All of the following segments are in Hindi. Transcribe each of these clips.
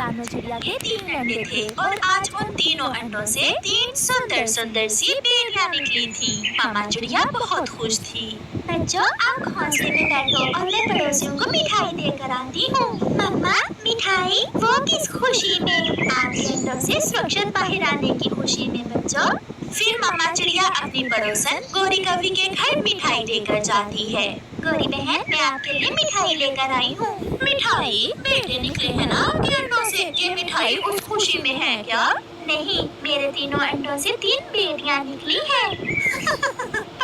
मामा चिड़िया के 3 अंडे थे और आज उन तीनों अंडों से 3 सुंदर सुंदर सी बेटियां निकली थी। मामा चिड़िया बहुत खुश थी। बच्चों, आप हौसले में बैठो और मैं पड़ोसियों को मिठाई देकर आती हूँ। मम्मा, मिठाई? वो किस खुशी में? आपके अंडों से सुरक्षित बाहर आने की खुशी में बच्चों। फिर मामा चिड़िया अपनी पड़ोसन गोरी कौवी के घर मिठाई देकर जाती है। गोरी बहन, मैं आपके लिए मिठाई लेकर आई हूँ। मिठाई? बेटे निकले हैं ना आपके अंडों से? ये मिठाई उस खुशी में है क्या? नहीं, मेरे तीनों अंडों से 3 बेटियां निकली हैं।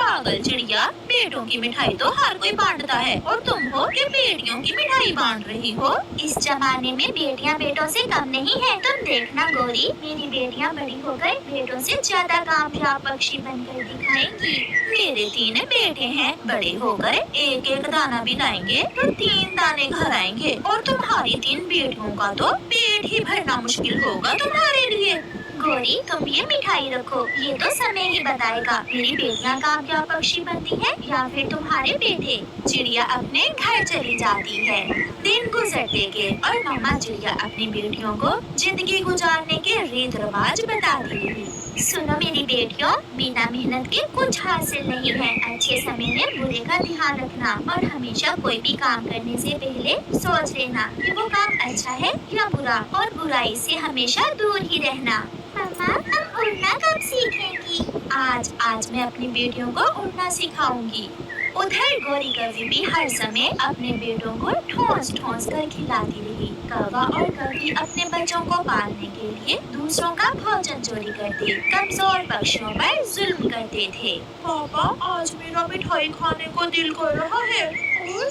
पागल चिड़िया, बेटों की मिठाई तो हर कोई बांटता है और तुम हो कि बेटियों की मिठाई बांट रही हो। इस जमाने में बेटियां बेटों से कम नहीं है। तुम देखना गोरी, मेरी बेटियां बड़ी होकर बेटों से ज्यादा कामयाब पक्षी बनकर दिखाएंगी। मेरे 3 बेटे हैं, बड़े होकर एक एक दाना भी लाएंगे तो 3 दाने घर आएंगे और तुम्हारी 3 बेटियों का तो पेट ही भरना मुश्किल होगा तुम्हारे लिए। गोरी, तुम ये मिठाई रखो, ये तो समय ही बताएगा मेरी बेटियां कामयाब पक्षी बनती है या फिर तुम्हारे बेटे। चिड़िया अपने घर चली जाती है। दिन गुजरते गए और मामा चिड़िया अपनी बेटियों को जिंदगी गुजारने के रीत रिवाज बताती रही। सुनो मेरी बेटियों, बिना मेहनत के कुछ हासिल नहीं है। अच्छे समय में बुरे का ध्यान रखना और हमेशा कोई भी काम करने से पहले सोच लेना कि वो काम अच्छा है या बुरा, और बुराई से हमेशा दूर ही रहना। मम्मा, हम उड़ना कब सीखेंगी? आज मैं अपनी बेटियों को उड़ना सिखाऊंगी। उधर गोरी कौवी भी हर समय अपने बेटों को ठोस ठोस कर खिलाती रही। कौवा और कौवी अपने बच्चों को पालने के लिए दूसरों का भोजन चोरी करते, कमजोर पक्षियों पर जुल्म करते थे। पापा, आज मेरा मिठाई खाने को दिल कर रहा है।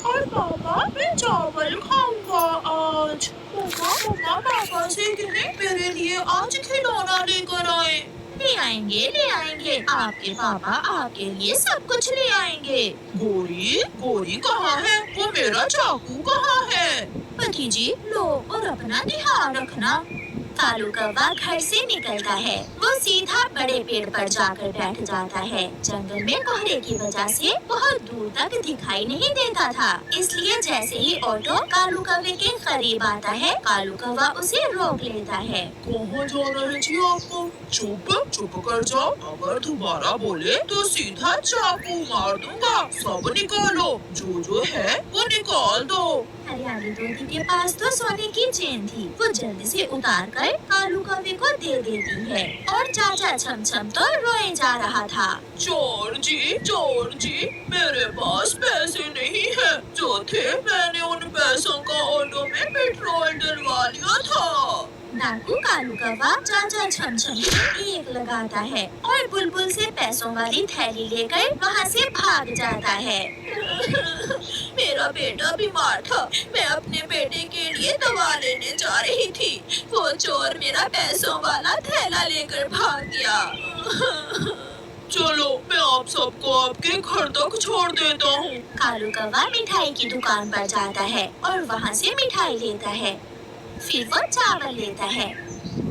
और पापा, मैं चावल खाऊंगा आज। मम्मा पापा से कहें मेरे लिए आज खिलौना लेकर आए। ले आएंगे, आपके पापा आपके लिए सब कुछ ले आएंगे। गोरी कहाँ है? वो मेरा चाकू कहाँ है? भतीजी, लो और अपना ध्यान रखना। कालू कौवा घर से निकलता है। वो सीधा बड़े पेड़ पर जाकर बैठ जाता है। जंगल में कोहरे की वजह से बहुत दूर तक दिखाई नहीं देता था, इसलिए जैसे ही ऑटो कालू कौवे के करीब आता है, कालू कौवा उसे रोक लेता है। कहाँ जाना है जी आपको? चुप कर जाओ। अगर दोबारा बोले तो सीधा चाकू मार दूंगा। सब निकालो, जो है वो निकाल दो। हरियाली तोते के पास तो सोने की चेन थी। वो जल्दी से उतार कर कालू कौवे को दे देती है और चाचा छमछम तो रोए जा रहा था। चोर जी, मेरे पास पैसे नहीं है। जो थे मैंने उन पैसों का ऑटो में पेट्रोल डलवा लिया था। डाकू कालू कौवा चाचा छमछम को एक लगाता है और बुलबुल से पैसों वाली थैली लेकर वहाँ से भाग जाता है। मेरा बेटा बीमार था। मैं अपने बेटे के लिए दवा लेने जा रही थी। वो चोर मेरा पैसों वाला थैला लेकर भाग गया। चलो, मैं आप सबको आपके घर तक छोड़ देता हूँ। कालू कौवा मिठाई की दुकान पर जाता है और वहाँ से मिठाई लेता है। फिर वो चावल लेता है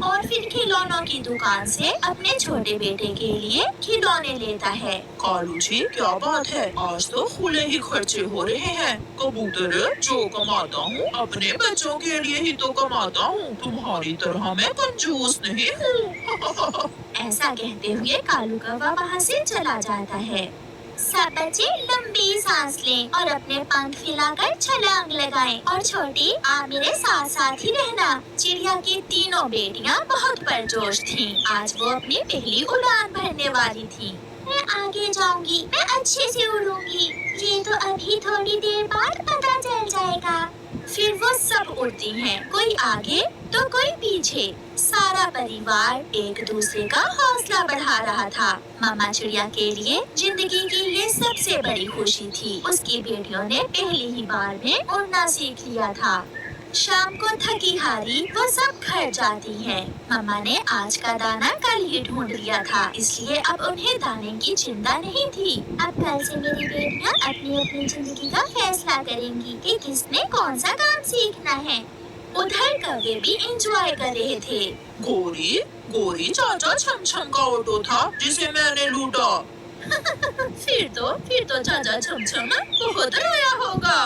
और फिर खिलौनों की दुकान से अपने छोटे बेटे के लिए खिलौने लेता है। कालू जी, क्या बात है? आज तो खुले ही खर्चे हो रहे हैं। कबूतर, जो कमाता हूँ अपने बच्चों के लिए ही तो कमाता हूँ। तुम्हारी तरह मैं कंजूस नहीं हूँ। ऐसा कहते हुए कालू कौवा वहाँ से चला जाता है। सब बच्चे लंबी सांस लें और अपने पंख फैलाकर छलांग लगाएं। और छोटी, आप मेरे साथ साथ ही रहना। चिड़िया की तीनों बेटियाँ बहुत पुरजोश थीं। आज वो अपनी पहली उड़ान भरने वाली थीं। मैं आगे जाऊंगी, मैं अच्छे से उड़ूंगी। ये तो अभी थोड़ी देर बाद पता चल जाएगा। फिर वो सब उड़ती हैं, कोई आगे तो कोई पीछे। सारा परिवार एक दूसरे का हौसला बढ़ा रहा था। मामा चिड़िया के लिए जिंदगी की ये सबसे बड़ी खुशी थी। उसकी बेटियों ने पहली ही बार में उड़ना सीख लिया था। शाम को थकी हारी वो सब घर जाती हैं। मम्मा ने आज का दाना कल ही ढूंढ लिया था, इसलिए अब उन्हें दाने की चिंता नहीं थी। अब कल से मेरी बेटियां अपनी अपनी जिंदगी का फैसला करेंगी कि किसने कौन सा काम सीखना है। उधर कौवे भी एंजॉय कर रहे थे। गोरी चाचा छमछम का ऑटो था जिसे मैंने लूटा। फिर तो चाचा छमछम बहुत रोया होगा।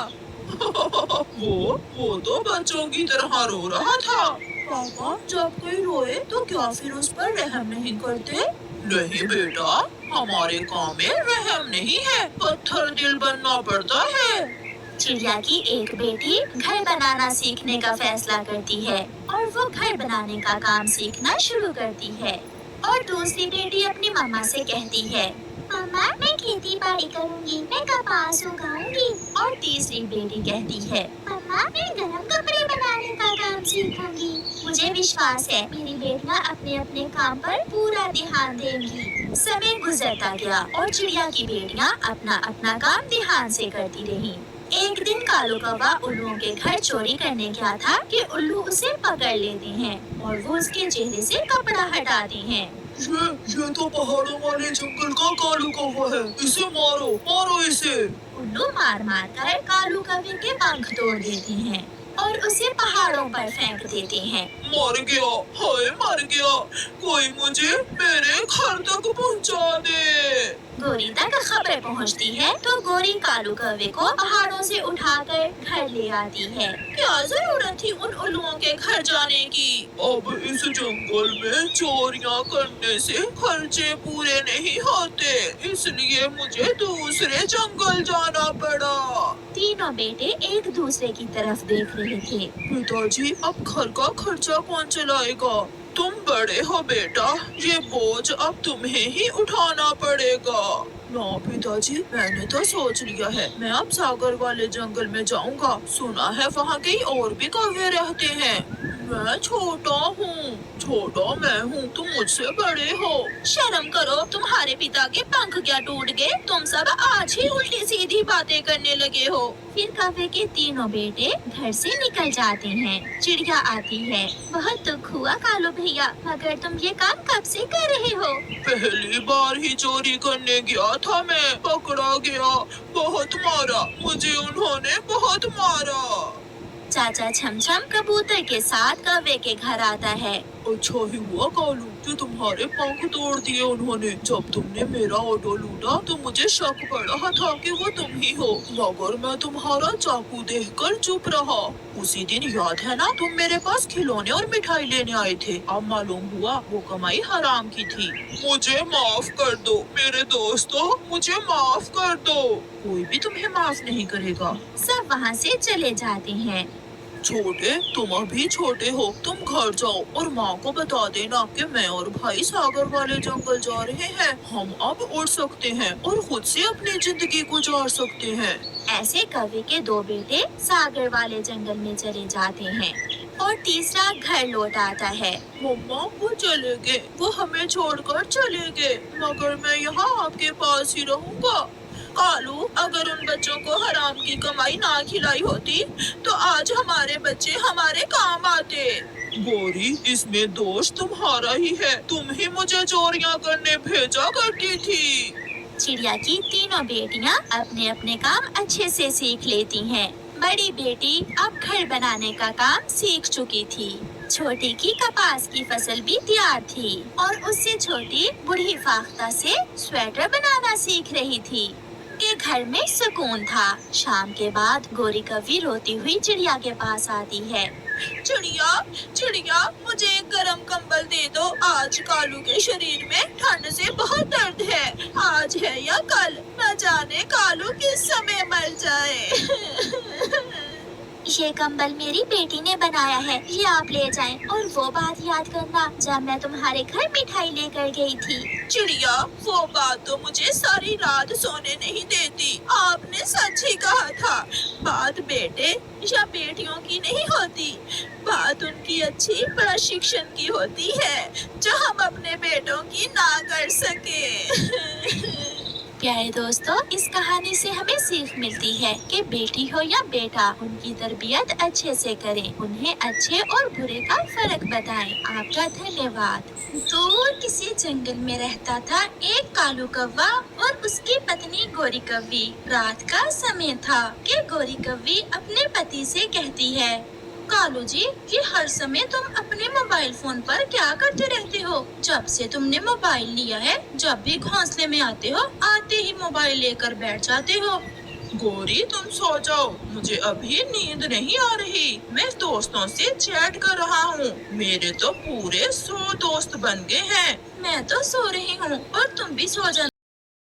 वो तो बच्चों की तरह रो रहा था। पापा, जब कोई रोए तो क्या फिर उस पर रहम नहीं करते? नहीं बेटा, हमारे गांव में रहम नहीं है, पत्थर दिल बनना पड़ता है। चिड़िया की एक बेटी घर बनाना सीखने का फैसला करती है और वो घर बनाने का काम सीखना शुरू करती है। और दूसरी बेटी अपनी मम्मा से कहती है, मम्मा, मैं खेती बाड़ी करूंगी, मैं कपास उगाऊंगी। और तीसरी बेटी कहती है, मम्मा, मैं गरम कपड़े बनाने का काम सीखूंगी। मुझे विश्वास है मेरी बेटियां अपने अपने काम पर पूरा ध्यान देंगी। समय गुजरता गया और चिड़िया की बेटियां अपना अपना काम ध्यान से करती रहीं। एक दिन कालू कौवा उल्लुओं के घर चोरी करने गया था कि उल्लू उसे पकड़ लेते हैं और वो उसके चेहरे से कपड़ा हटाते हैं। ये तो पहाड़ों वाले जंगल का कालू कौवा है, इसे मारो, मारो इसे। उल्लू मार मार कर कालू कौवे के पंख तोड़ देते हैं और उसे पहाड़ों पर फेंक देते हैं। मर गया, हाय मर गया, कोई मुझे मेरे घर तक पहुंचा दे। गोरी तक खबर पहुंचती है तो गोरी कालू कौवे को पहाड़ों से उठाकर घर ले आती है। क्या जरूरत थी उन उल्लुओं के घर जाने की? अब इस जंगल में चोरियां करने से खर्चे पूरे नहीं होते, इसलिए मुझे दूसरे जंगल जाना पड़ा। तीनों बेटे एक दूसरे की तरफ देख रहे थे। पिताजी, अब घर का खर्चा कौन चलाएगा? तुम बड़े हो बेटा, ये बोझ अब तुम्हें ही उठाना पड़ेगा। ना पिताजी, मैंने तो सोच लिया है, मैं अब सागर वाले जंगल में जाऊंगा। सुना है वहाँ कई और भी कौवे रहते हैं। मैं छोटा हूँ, छोटा मैं हूँ, तुम मुझसे बड़े हो। शर्म करो, तुम्हारे पिता के पंख क्या टूट गए? तुम सब आज ही उल्टी सीधी बातें करने लगे हो। फिर कौवे के तीनों बेटे घर से निकल जाते हैं। चिड़िया आती है, बहुत दुख हुआ कालू भैया, मगर तुम ये काम कब से कर रहे हो? पहली बार ही चोरी करने गया था मैं, पकड़ा गया, बहुत मारा मुझे, उन्होंने बहुत मारा। चाचा छमछम कबूतर के साथ कौवे के घर आता है। अच्छा ही हुआ कालू जो तुम्हारे पंख तोड़ दिए उन्होंने। जब तुमने मेरा ऑटो लूटा तो मुझे शक पड़ रहा था कि वो तुम ही हो, मगर मैं तुम्हारा चाकू देखकर चुप रहा। उसी दिन याद है ना, तुम मेरे पास खिलौने और मिठाई लेने आए थे, अब मालूम हुआ वो कमाई हराम की थी। मुझे माफ कर दो मेरे दोस्तों, मुझे माफ कर दो। कोई भी तुम्हें माफ नहीं करेगा। सब वहाँ से चले जाते हैं। छोटे, तुम अभी छोटे हो, तुम घर जाओ और माँ को बता देना कि मैं और भाई सागर वाले जंगल जा रहे हैं। हम अब उड़ सकते हैं और खुद से अपनी जिंदगी गुजार सकते हैं। ऐसे कौवे के दो बेटे सागर वाले जंगल में चले जाते हैं और तीसरा घर लौट आता है। मम्मा, वो चले गए, वो हमें छोड़कर चले गए, मगर मैं यहाँ आपके पास ही रहूँगा। कालू, अगर उन बच्चों को हराम की कमाई ना खिलाई होती तो आज हमारे बच्चे हमारे काम आते। गोरी, इसमें दोष तुम्हारा ही है, तुम ही मुझे चोरियां करने भेजा करती थी। चिड़िया की तीनों बेटियां अपने अपने काम अच्छे से सीख लेती हैं। बड़ी बेटी अब घर बनाने का काम सीख चुकी थी। छोटी की कपास की फसल भी तैयार थी और उससे छोटी बूढ़ी फाख्ता से स्वेटर बनाना सीख रही थी। के घर में सुकून था। शाम के बाद गोरी कौवी रोती हुई चिड़िया के पास आती है। चिड़िया, चिड़िया, मुझे एक गरम कंबल दे दो, आज कालू के शरीर में ठंड से बहुत दर्द है। आज है या कल, न जाने कालू किस समय मर जाए। ये कंबल मेरी बेटी ने बनाया है, ये आप ले जाएं। और वो बात याद करना जब मैं तुम्हारे घर मिठाई लेकर गई थी। चिड़िया, वो बात तो मुझे सारी रात सोने नहीं देती। आपने सच ही कहा था, बात बेटे या बेटियों की नहीं होती, बात उनकी अच्छी प्रशिक्षण की होती है जो हम अपने बेटों की ना कर सके। प्यारे दोस्तों, इस कहानी से हमें सीख मिलती है कि बेटी हो या बेटा, उनकी तरबियत अच्छे से करें, उन्हें अच्छे और बुरे का फर्क बताएं। आपका धन्यवाद। दूर किसी जंगल में रहता था एक कालू कौवा और उसकी पत्नी गोरी कौवी। रात का समय था कि गोरी कौवी अपने पति से कहती है, कालू जी, ये हर समय तुम अपने मोबाइल फोन पर क्या करते रहते हो? जब से तुमने मोबाइल लिया है, जब भी घोंसले में आते हो, आते ही मोबाइल लेकर बैठ जाते हो। गौरी तुम सो जाओ, मुझे अभी नींद नहीं आ रही। मैं दोस्तों से चैट कर रहा हूँ। मेरे तो पूरे 100 दोस्त बन गए हैं। मैं तो सो रही हूँ और तुम भी सो जाना।